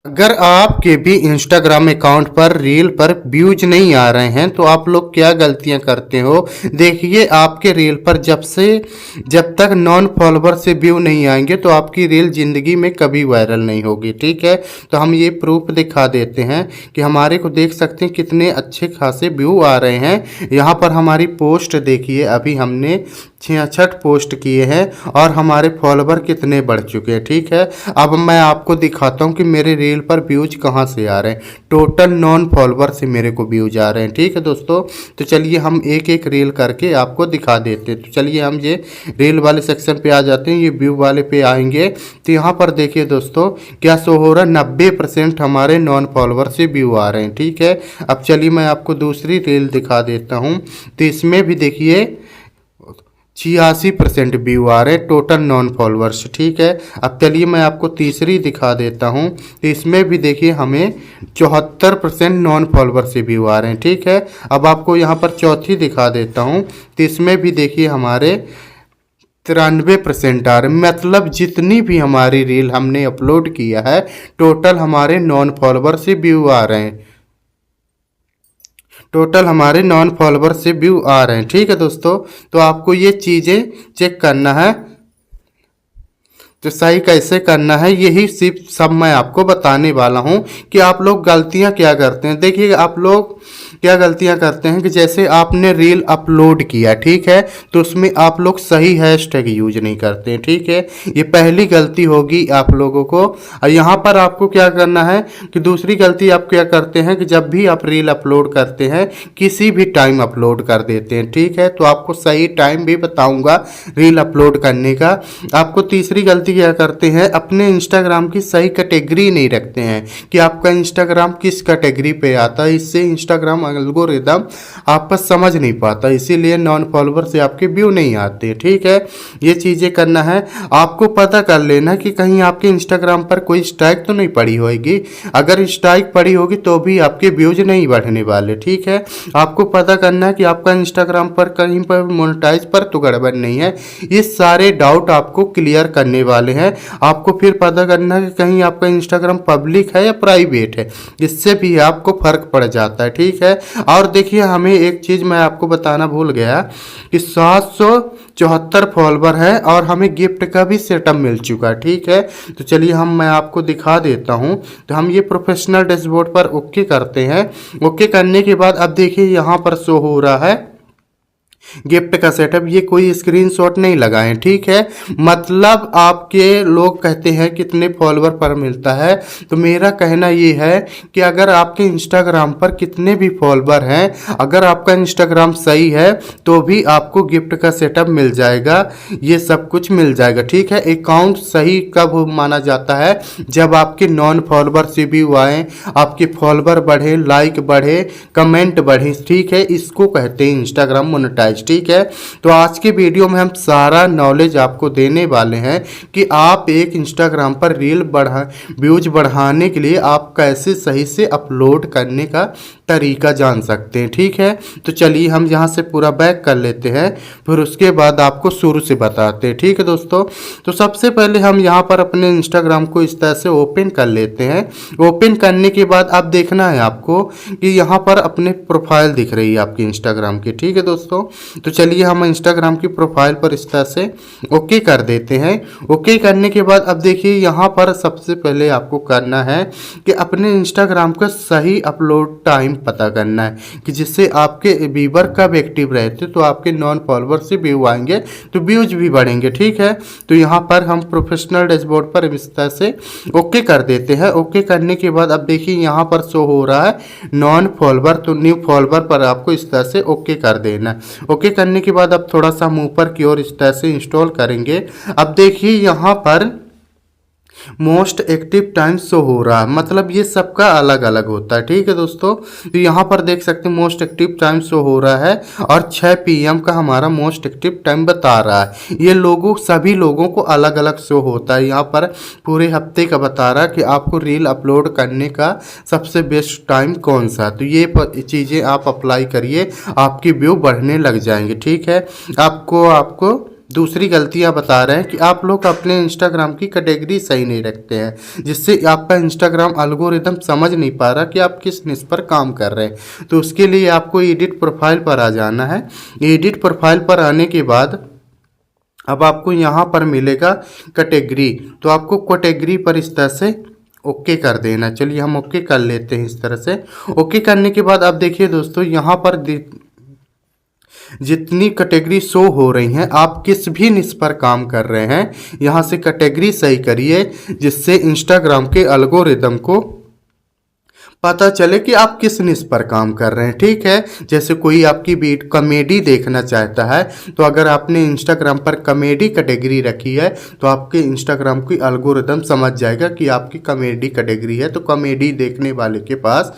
अगर आपके भी इंस्टाग्राम अकाउंट पर रील पर व्यूज नहीं आ रहे हैं तो आप लोग क्या गलतियां करते हो। देखिए, आपके रील पर जब तक नॉन फॉलोवर से व्यू नहीं आएंगे तो आपकी रील ज़िंदगी में कभी वायरल नहीं होगी। ठीक है, तो हम ये प्रूफ दिखा देते हैं कि हमारे को देख सकते हैं कितने अच्छे खासे व्यू आ रहे हैं। यहाँ पर हमारी पोस्ट देखिए, अभी हमने 66 पोस्ट किए हैं और हमारे फॉलोवर कितने बढ़ चुके हैं। ठीक है, अब मैं आपको दिखाता हूँ कि मेरे रील पर व्यूज कहाँ से आ रहे हैं। टोटल नॉन फॉलोवर से मेरे को व्यूज आ रहे हैं। ठीक है दोस्तों, तो चलिए हम एक एक रील करके आपको दिखा देते हैं। तो चलिए हम ये रील वाले सेक्शन पे आ जाते हैं, ये व्यू वाले पे आएंगे। तो यहाँ पर देखिए दोस्तों क्या शो हो रहा है, 90% हमारे नॉन फॉलोवर से व्यू आ रहे हैं। ठीक है, अब चलिए मैं आपको दूसरी रील दिखा देता हूँ। तो इसमें भी देखिए 86% व्यू आ रहे हैं टोटल नॉन फॉलोअर्स। ठीक है, अब चलिए मैं आपको तीसरी दिखा देता हूँ। तो इसमें भी देखिए हमें 74% नॉन फॉलोअर से व्यू आ रहे हैं। ठीक है, अब आपको यहाँ पर चौथी दिखा देता हूँ। तो इसमें भी देखिए हमारे 93% आ रहे हैं। मतलब जितनी भी हमारी रील हमने अपलोड किया है टोटल हमारे नॉन फॉलोअर से व्यू आ रहे हैं। टोटल हमारे नॉन फॉलोवर से व्यू आ रहे हैं। ठीक है दोस्तों, तो आपको ये चीज़ें चेक करना है। तो सही कैसे करना है यही सिर्फ सब मैं आपको बताने वाला हूँ कि आप लोग गलतियाँ क्या करते हैं। देखिए, आप लोग क्या गलतियाँ करते हैं कि जैसे आपने रील अपलोड किया, ठीक है, तो उसमें आप लोग सही हैशटैग यूज नहीं करते हैं। ठीक है, ये पहली गलती होगी आप लोगों को। और यहाँ पर आपको क्या करना है कि दूसरी गलती आप क्या करते हैं कि जब भी आप रील अपलोड करते हैं किसी भी टाइम अपलोड कर देते हैं। ठीक है, तो आपको सही टाइम भी बताऊंगा रील अपलोड करने का। आपको तीसरी गलती क्या करते हैं, अपने इंस्टाग्राम की सही कैटेगरी नहीं रखते हैं कि आपका इंस्टाग्राम किस कैटेगरी पे आता है। इससे इंस्टाग्राम एल्गोरिदम आपका समझ नहीं पाता, इसीलिए नॉन फॉलोवर से आपके व्यू नहीं आते। ठीक है, ये चीज़ें करना है। आपको पता कर लेना कि कहीं आपके इंस्टाग्राम पर कोई स्ट्राइक तो नहीं पड़ी होगी। अगर स्ट्राइक पड़ी होगी तो भी आपके व्यूज नहीं बढ़ने वाले। ठीक है, आपको पता करना है कि आपका इंस्टाग्राम पर कहीं पर मोनेटाइज पर तो गड़बड़ नहीं है। ये सारे डाउट आपको क्लियर करने वाले हैं। आपको फिर पता करना है कि कहीं आपका इंस्टाग्राम पब्लिक है या प्राइवेट है, इससे भी आपको फर्क पड़ जाता है। ठीक है, और देखिए हमें एक चीज़ मैं आपको बताना भूल गया कि 774 फॉलोवर है और हमें गिफ्ट का भी सेटअप मिल चुका है। ठीक है, तो चलिए मैं आपको दिखा देता हूँ। तो हम ये प्रोफेशनल डैशबोर्ड पर ओके करते हैं। ओके करने के बाद अब देखिए यहाँ पर शो हो रहा है गिफ्ट का सेटअप। ये कोई स्क्रीनशॉट नहीं लगाएं। ठीक है, मतलब आपके लोग कहते हैं कितने फॉलोवर पर मिलता है, तो मेरा कहना ये है कि अगर आपके इंस्टाग्राम पर कितने भी फॉलोवर हैं, अगर आपका इंस्टाग्राम सही है तो भी आपको गिफ्ट का सेटअप मिल जाएगा, ये सब कुछ मिल जाएगा। ठीक है, अकाउंट सही कब माना जाता है, जब आपके नॉन फॉलोवर से भी आए, आपके फॉलोवर बढ़े, लाइक बढ़े, कमेंट बढ़े। ठीक है, इसको कहते हैं इंस्टाग्राम मोनेटाइज। ठीक है, तो आज के वीडियो में हम सारा नॉलेज आपको देने वाले हैं कि आप एक इंस्टाग्राम पर रील व्यूज बढ़ाने के लिए आप कैसे सही से अपलोड करने का तरीका जान सकते हैं। ठीक है, तो चलिए हम यहाँ से पूरा बैक कर लेते हैं, फिर उसके बाद आपको शुरू से बताते हैं। ठीक है दोस्तों, तो सबसे पहले हम यहाँ पर अपने इंस्टाग्राम को इस तरह से ओपन कर लेते हैं। ओपन करने के बाद अब देखना है आपको कि यहाँ पर अपने प्रोफाइल दिख रही है आपकी इंस्टाग्राम की। ठीक है दोस्तों, तो चलिए हम इंस्टाग्राम की प्रोफाइल पर इस तरह से ओके कर देते हैं। ओके करने के बाद अब देखिए यहाँ पर सबसे पहले आपको करना है कि अपने इंस्टाग्राम का सही अपलोड टाइम पता करना है कि जिससे आपके व्यूवर कब एक्टिव रहते तो आपके नॉन फॉलोवर से व्यू आएंगे तो व्यूज भी बढ़ेंगे। ठीक है, तो यहाँ पर हम प्रोफेशनल डैशबोर्ड पर इस तरह से ओके कर देते हैं। ओके करने के बाद अब देखिए यहाँ पर शो हो रहा है नॉन फॉलोवर, तो न्यू फॉलोवर पर आपको इस तरह से ओके कर देना है। ओके करने के बाद अब थोड़ा सा हम ऊपर की ओर इस तरह से इंस्टॉल करेंगे। अब देखिए यहाँ पर मोस्ट एक्टिव टाइम शो हो रहा है, मतलब ये सबका अलग अलग होता है। ठीक है दोस्तों, तो यहाँ पर देख सकते हैं मोस्ट एक्टिव टाइम शो हो रहा है और 6 PM का हमारा मोस्ट एक्टिव टाइम बता रहा है। ये सभी लोगों को अलग अलग शो होता है। यहाँ पर पूरे हफ्ते का बता रहा है कि आपको रील अपलोड करने का सबसे बेस्ट टाइम कौन सा है। तो ये चीज़ें आप अप्लाई करिए, आपकी व्यू बढ़ने लग जाएंगे। ठीक है, आपको दूसरी गलतियां बता रहे हैं कि आप लोग अपने इंस्टाग्राम की कैटेगरी सही नहीं रखते हैं, जिससे आपका इंस्टाग्राम एल्गोरिदम समझ नहीं पा रहा कि आप किस निश पर काम कर रहे हैं। तो उसके लिए आपको एडिट प्रोफाइल पर आ जाना है। एडिट प्रोफाइल पर आने के बाद अब आपको यहाँ पर मिलेगा कैटेगरी, तो आपको कैटेगरी पर इस तरह से ओके कर देना। चलिए हम ओके कर लेते हैं इस तरह से। ओके करने के बाद अब देखिए दोस्तों, यहाँ पर जितनी कैटेगरी शो हो रही हैं, आप किस भी निश पर काम कर रहे हैं, यहाँ से कैटेगरी सही करिए, जिससे इंस्टाग्राम के एल्गोरिदम को पता चले कि आप किस निश पर काम कर रहे हैं। ठीक है, जैसे कोई आपकी बीट कॉमेडी देखना चाहता है, तो अगर आपने इंस्टाग्राम पर कॉमेडी कैटेगरी रखी है तो आपके इंस्टाग्राम की एल्गोरिदम समझ जाएगा कि आपकी कॉमेडी कैटेगरी है, तो कॉमेडी देखने वाले के पास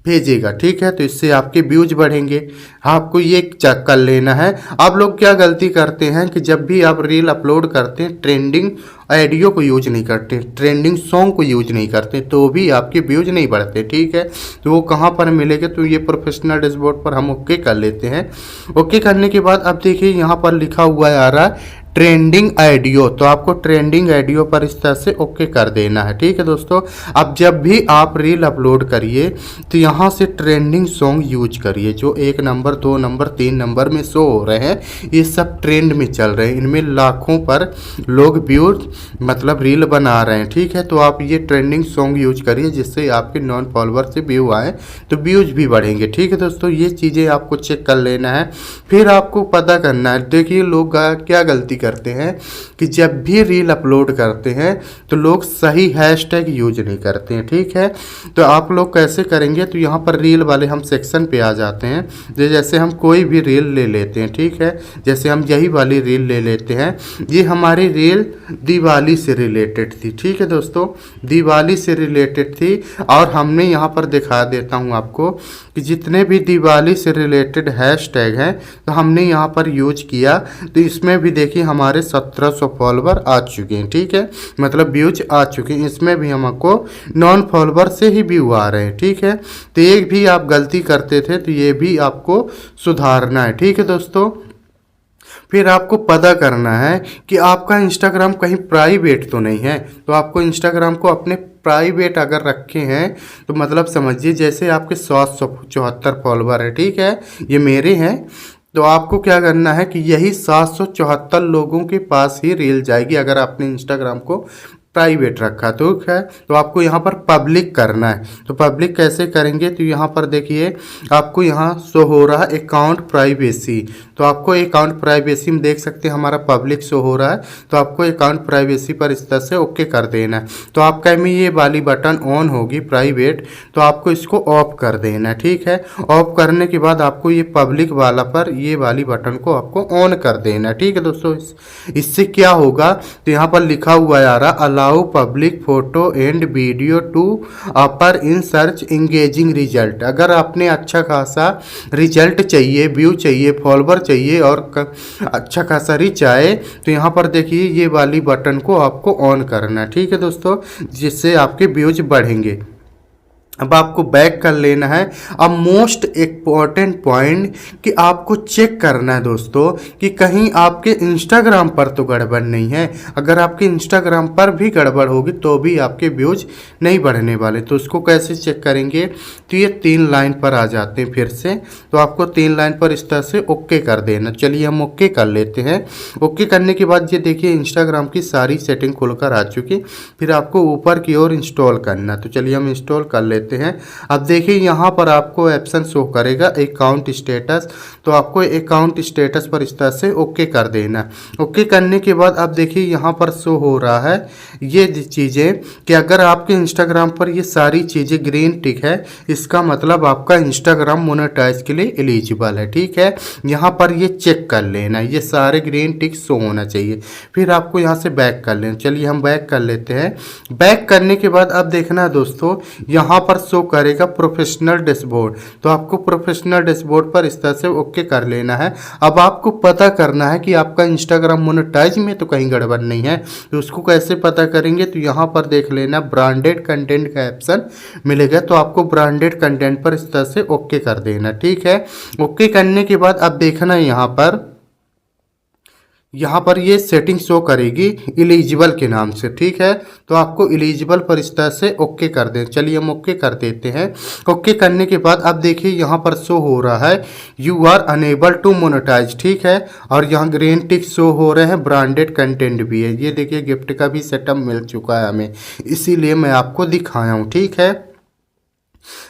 भेजेगा। ठीक है, तो इससे आपके व्यूज बढ़ेंगे। आपको ये चेक कर लेना है। आप लोग क्या गलती करते हैं कि जब भी आप रील अपलोड करते हैं, ट्रेंडिंग ऑडियो को यूज नहीं करते, ट्रेंडिंग सॉन्ग को यूज नहीं करते, तो भी आपके व्यूज नहीं बढ़ते। ठीक है, तो वो कहाँ पर मिलेगा, तो ये प्रोफेशनल डैशबोर्ड पर हम ओके कर लेते हैं। ओके करने के बाद अब देखिए यहाँ पर लिखा हुआ आ रहा है ट्रेंडिंग ऑडियो, तो आपको ट्रेंडिंग ऑडियो पर इस तरह से ओके कर देना है। ठीक है दोस्तों, अब जब भी आप रील अपलोड करिए तो यहाँ से ट्रेंडिंग सॉन्ग यूज करिए, जो 1 नंबर 2 नंबर 3 नंबर में शो हो रहे हैं, ये सब ट्रेंड में चल रहे हैं, इनमें लाखों पर लोग व्यूज मतलब रील बना रहे हैं। ठीक है, तो आप ये ट्रेंडिंग सॉन्ग यूज करिए, जिससे आपके नॉन फॉलोअर से व्यू आए तो व्यूज भी बढ़ेंगे। ठीक है दोस्तों, ये चीज़ें आपको चेक कर लेना है। फिर आपको पता करना है, देखिए लोग क्या गलती करते हैं कि जब भी रील अपलोड करते हैं तो लोग सही हैशटैग यूज नहीं करते हैं। ठीक है, तो आप लोग कैसे करेंगे, तो यहाँ पर रील वाले हम सेक्शन पे आ जाते हैं। जैसे हम कोई भी रील ले लेते हैं, ठीक है, जैसे हम यही वाली रील ले लेते हैं, ये हमारी रील दिवाली से रिलेटेड थी। ठीक है दोस्तों, दिवाली से रिलेटेड थी, और हमने यहाँ पर दिखा देता हूँ आपको कि जितने भी दिवाली से रिलेटेड हैशटैग हैं तो हमने यहाँ पर यूज किया, तो इसमें भी देखिए हमारे 1700 फॉलोवर आ चुके हैं। ठीक है, मतलब व्यूज आ चुके हैं, इसमें भी हमको नॉन फॉलोवर से ही व्यू आ रहे हैं। ठीक है, तो एक भी आप गलती करते थे तो ये भी आपको सुधारना है। ठीक है दोस्तों, फिर आपको पता करना है कि आपका इंस्टाग्राम कहीं प्राइवेट तो नहीं है, तो आपको इंस्टाग्राम को अपने प्राइवेट अगर रखे हैं तो मतलब समझिए जैसे आपके 774 फॉलोवर है, ठीक है, ये मेरे हैं, तो आपको क्या करना है कि यही 774 लोगों के पास ही रील जाएगी अगर आपने इंस्टाग्राम को प्राइवेट रखा। तो है, तो आपको यहाँ पर पब्लिक करना है। तो पब्लिक कैसे करेंगे, तो यहाँ पर देखिए आपको यहाँ शो हो रहा है अकाउंट प्राइवेसी, तो आपको अकाउंट प्राइवेसी में देख सकते हैं हमारा पब्लिक शो हो रहा है, तो आपको अकाउंट प्राइवेसी पर इस तरह से ओके कर देना है। तो आपका में ये वाली बटन ऑन होगी प्राइवेट, तो आपको इसको ऑफ कर देना है। ठीक है, ऑफ करने के बाद आपको ये पब्लिक वाला पर ये वाली बटन को आपको ऑन कर देना है। ठीक है दोस्तों, इससे क्या होगा, तो यहाँ पर लिखा हुआ है आ रहा allow public photo and video to appear in search engaging result. अगर आपने अच्छा खासा रिजल्ट चाहिए, व्यू चाहिए, फॉलोवर चाहिए और अच्छा खासा रीच आए, तो यहाँ पर देखिए ये वाली बटन को आपको ऑन करना है। ठीक है दोस्तों, जिससे आपके व्यूज बढ़ेंगे। अब आपको बैक कर लेना है। अब मोस्ट इम्पॉर्टेंट पॉइंट कि आपको चेक करना है दोस्तों कि कहीं आपके इंस्टाग्राम पर तो गड़बड़ नहीं है। अगर आपके इंस्टाग्राम पर भी गड़बड़ होगी तो भी आपके व्यूज नहीं बढ़ने वाले। तो उसको कैसे चेक करेंगे, तो ये 3 लाइन पर आ जाते हैं फिर से, तो आपको 3 लाइन पर इस तरह से ओके कर देना। चलिए हम ओके कर लेते हैं। ओके करने के बाद ये देखिए इंस्टाग्राम की सारी सेटिंग खुलकर आ चुकी। फिर आपको ऊपर की ओर इंस्टॉल करना, तो चलिए हम इंस्टॉल कर लेते हैं। अब देखिए यहाँ पर आपको ऑप्शन शो करेगा अकाउंट स्टेटस, तो आपको अकाउंट स्टेटस पर इस तरह से ओके कर देना। ओके करने के बाद अब देखिए यहाँ पर शो हो रहा है ये चीज़ें कि अगर आपके इंस्टाग्राम पर ये सारी चीज़ें ग्रीन टिक है, इसका मतलब आपका इंस्टाग्राम मोनेटाइज के लिए एलिजिबल है। ठीक है, यहाँ पर ये चेक कर लेना, ये सारे ग्रीन टिक शो होना चाहिए। फिर आपको यहाँ से बैक कर लेना। चलिए हम बैक कर लेते हैं। बैक करने के बाद अब देखना है दोस्तों, यहाँ पर शो करेगा प्रोफेशनल डैशबोर्ड, तो आपको प्रोफेशनल डैशबोर्ड पर इस तरह से ओके कर लेना है। अब आपको पता करना है कि आपका इंस्टाग्राम मोनेटाइज में तो कहीं गड़बड़ नहीं है, तो उसको कैसे पता करेंगे, तो यहाँ पर देख लेना ब्रांडेड कंटेंट का ऑप्शन मिलेगा, तो आपको ब्रांडेड कंटेंट पर इस तरह से ओके कर देना। ठीक है, ओके करने के बाद अब देखना है यहाँ पर ये सेटिंग शो करेगी एलिजिबल के नाम से, ठीक है। तो आपको एलिजिबल पर इस तरह से ओके कर दें। चलिए हम ओके कर देते हैं। ओके करने के बाद अब देखिए यहाँ पर शो हो रहा है you are unable to monetize, ठीक है। और यहाँ ग्रीन टिक शो हो रहे हैं, ब्रांडेड कंटेंट भी है। ये देखिए गिफ्ट का भी सेटअप मिल चुका है हमें, इसीलिए मैं आपको दिखाया हूँ, ठीक है।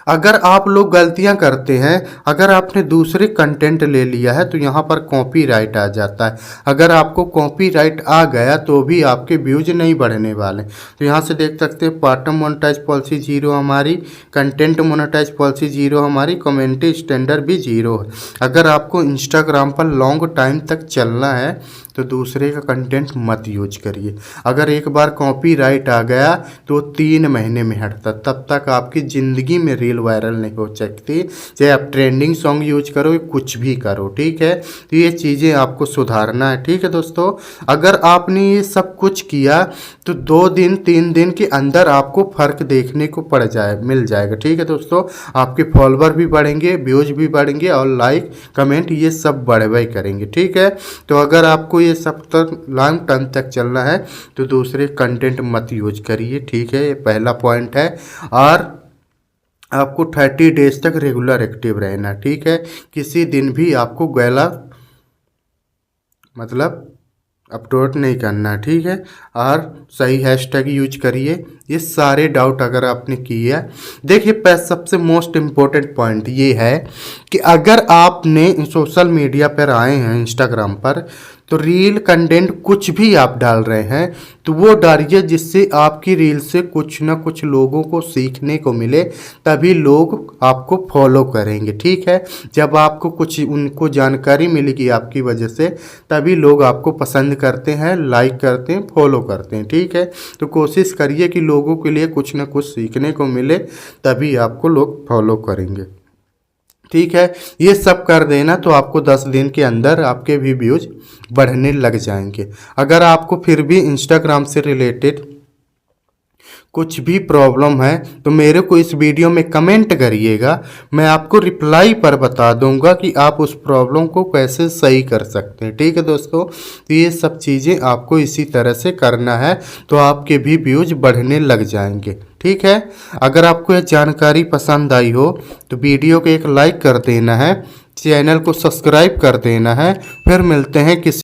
अगर आप लोग गलतियां करते हैं, अगर आपने दूसरे कंटेंट ले लिया है तो यहाँ पर कॉपीराइट आ जाता है। अगर आपको कॉपीराइट आ गया तो भी आपके व्यूज नहीं बढ़ने वाले। तो यहाँ से देख सकते हैं पार्टम मोनेटाइज पॉलिसी 0 हमारी, कंटेंट मोनेटाइज पॉलिसी 0 हमारी, कमेंट्री स्टैंडर्ड भी 0 है। अगर आपको इंस्टाग्राम पर लॉन्ग टाइम तक चलना है तो दूसरे का कंटेंट मत यूज करिए। अगर एक बार कॉपीराइट आ गया तो 3 महीने में हटता, तब तक आपकी ज़िंदगी में रील वायरल नहीं हो सकती। चाहे आप ट्रेंडिंग सॉन्ग यूज करो, कुछ भी करो, ठीक है। तो ये चीज़ें आपको सुधारना है, ठीक है दोस्तों। अगर आपने ये सब कुछ किया तो 2 दिन 3 दिन के अंदर आपको फ़र्क देखने को मिल जाएगा, ठीक है दोस्तों। आपके फॉलोवर भी बढ़ेंगे, व्यूज भी बढ़ेंगे और लाइक कमेंट ये सब बढ़े करेंगे, ठीक है। तो अगर आपको ये सब तक लॉन्ग टर्म तक चलना है तो दूसरे कंटेंट मत यूज करिए, ठीक है। ये पहला पॉइंट है। और आपको 30 डेज तक रेगुलर एक्टिव रहना, ठीक है। किसी दिन भी आपको गैला मतलब अपलोड नहीं करना, ठीक है। और सही हैशटैग यूज करिए। ये सारे डाउट अगर आपने किया, देखिए सबसे मोस्ट इम्पोर्टेंट पॉइंट ये है कि अगर आपने सोशल मीडिया पर आए हैं इंस्टाग्राम पर तो रील कंटेंट कुछ भी आप डाल रहे हैं तो वो डालिए जिससे आपकी रील से कुछ ना कुछ लोगों को सीखने को मिले, तभी लोग आपको फॉलो करेंगे, ठीक है। जब आपको कुछ उनको जानकारी मिलेगी आपकी वजह से, तभी लोग आपको पसंद करते हैं, लाइक करते हैं, फॉलो करते हैं, ठीक है। तो कोशिश करिए कि लोगों के लिए कुछ ना कुछ सीखने को मिले, तभी आपको लोग फॉलो करेंगे, ठीक है। ये सब कर देना तो आपको 10 दिन के अंदर आपके भी व्यूज बढ़ने लग जाएंगे। अगर आपको फिर भी इंस्टाग्राम से रिलेटेड कुछ भी प्रॉब्लम है तो मेरे को इस वीडियो में कमेंट करिएगा, मैं आपको रिप्लाई पर बता दूंगा कि आप उस प्रॉब्लम को कैसे सही कर सकते हैं, ठीक है दोस्तों। तो ये सब चीज़ें आपको इसी तरह से करना है तो आपके भी व्यूज बढ़ने लग जाएंगे, ठीक है। अगर आपको यह जानकारी पसंद आई हो तो वीडियो को एक लाइक कर देना है, चैनल को सब्सक्राइब कर देना है। फिर मिलते हैं किसी